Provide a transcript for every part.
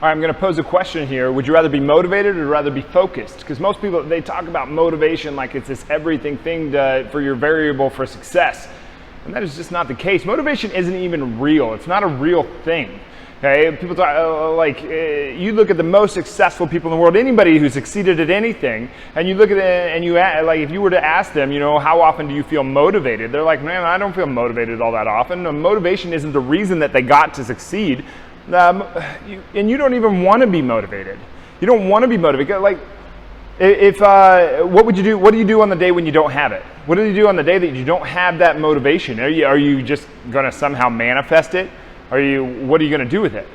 All right, I'm going to pose a question here. Would you rather be motivated or rather be focused? Because most people, they talk about motivation like it's this everything thing for your variable for success. And that is just not the case. Motivation isn't even real. It's not a real thing. Okay, people talk you look at the most successful people in the world, anybody who succeeded at anything, and you look at it and if you were to ask them, how often do you feel motivated? They're like, man, I don't feel motivated all that often. No, motivation isn't the reason that they got to succeed, and you don't even want to be motivated. You don't want to be motivated. Like, what would you do? What do you do on the day when you don't have it? What do you do on the day that you don't have that motivation? Are you just going to somehow manifest it? What are you going to do with it?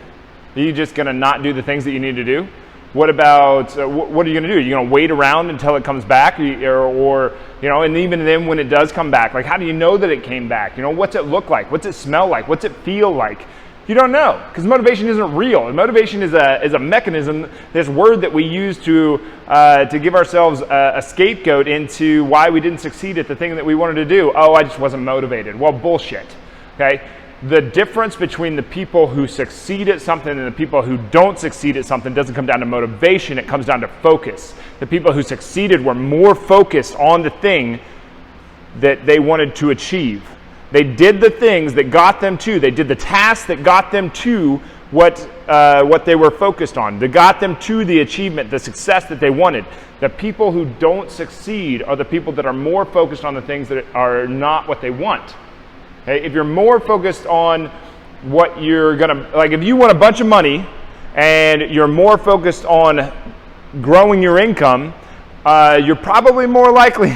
Are you just going to not do the things that you need to do? What about, what are you going to do? Are you going to wait around until it comes back? And even then when it does come back, like, how do you know that it came back? What's it look like? What's it smell like? What's it feel like? You don't know, because motivation isn't real. Motivation is a mechanism, this word that we use to give ourselves a scapegoat into why we didn't succeed at the thing that we wanted to do. Oh, I just wasn't motivated. Well, bullshit, okay? The difference between the people who succeed at something and the people who don't succeed at something doesn't come down to motivation, it comes down to focus. The people who succeeded were more focused on the thing that they wanted to achieve. They did the things that got them to, they did the tasks that got them to what they were focused on, that got them to the achievement, the success that they wanted. The people who don't succeed are the people that are more focused on the things that are not what they want. Okay? If you're more focused on what you're gonna, like if you want a bunch of money and you're more focused on growing your income, you're probably more likely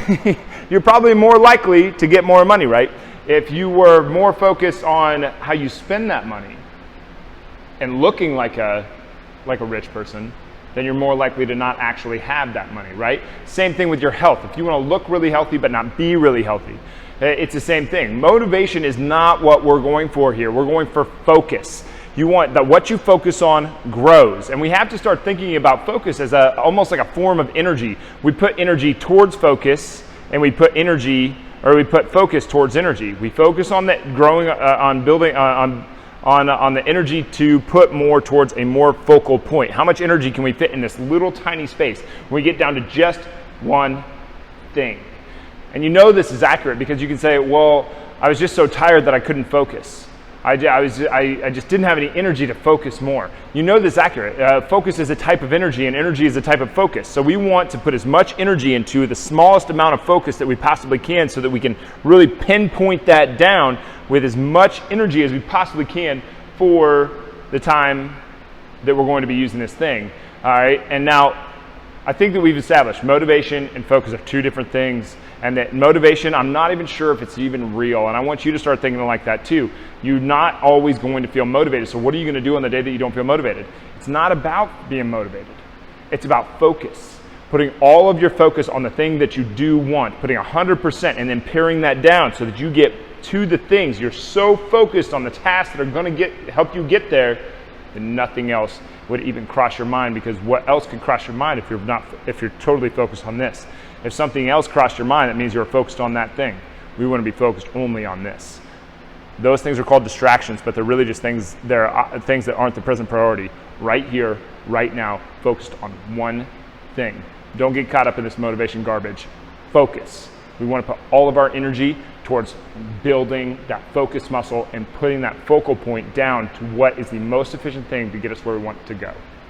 to get more money, right? If you were more focused on how you spend that money and looking like a rich person, then you're more likely to not actually have that money, right? Same thing with your health. If you want to look really healthy but not be really healthy, it's the same thing. Motivation is not what we're going for here. We're going for focus. You want that what you focus on grows. And we have to start thinking about focus as almost like a form of energy. We put energy towards focus, and we put focus towards energy. We focus on that growing, on building, on the energy to put more towards a more focal point. How much energy can we fit in this little tiny space when we get down to just one thing? And this is accurate because you can say, well, I was just so tired that I couldn't focus. I just didn't have any energy to focus more. This is accurate. Focus is a type of energy, and energy is a type of focus. So we want to put as much energy into the smallest amount of focus that we possibly can so that we can really pinpoint that down with as much energy as we possibly can for the time that we're going to be using this thing. All right, and now I think that we've established motivation and focus are two different things, and that motivation, I'm not even sure if it's even real, and I want you to start thinking like that too. You're not always going to feel motivated, so what are you going to do on the day that you don't feel motivated? It's not about being motivated. It's about focus. Putting all of your focus on the thing that you do want, putting 100%, and then paring that down so that you get to the things. You're so focused on the tasks that are going to help you get there that nothing else would even cross your mind, because what else could cross your mind if you're totally focused on this? If something else crossed your mind, that means you're focused on that thing. We want to be focused only on this. Those things are called distractions, but they're really just things. They're things that aren't the present priority. Right here, right now, focused on one thing. Don't get caught up in this motivation garbage. Focus. We want to put all of our energy towards building that focus muscle and putting that focal point down to what is the most efficient thing to get us where we want to go.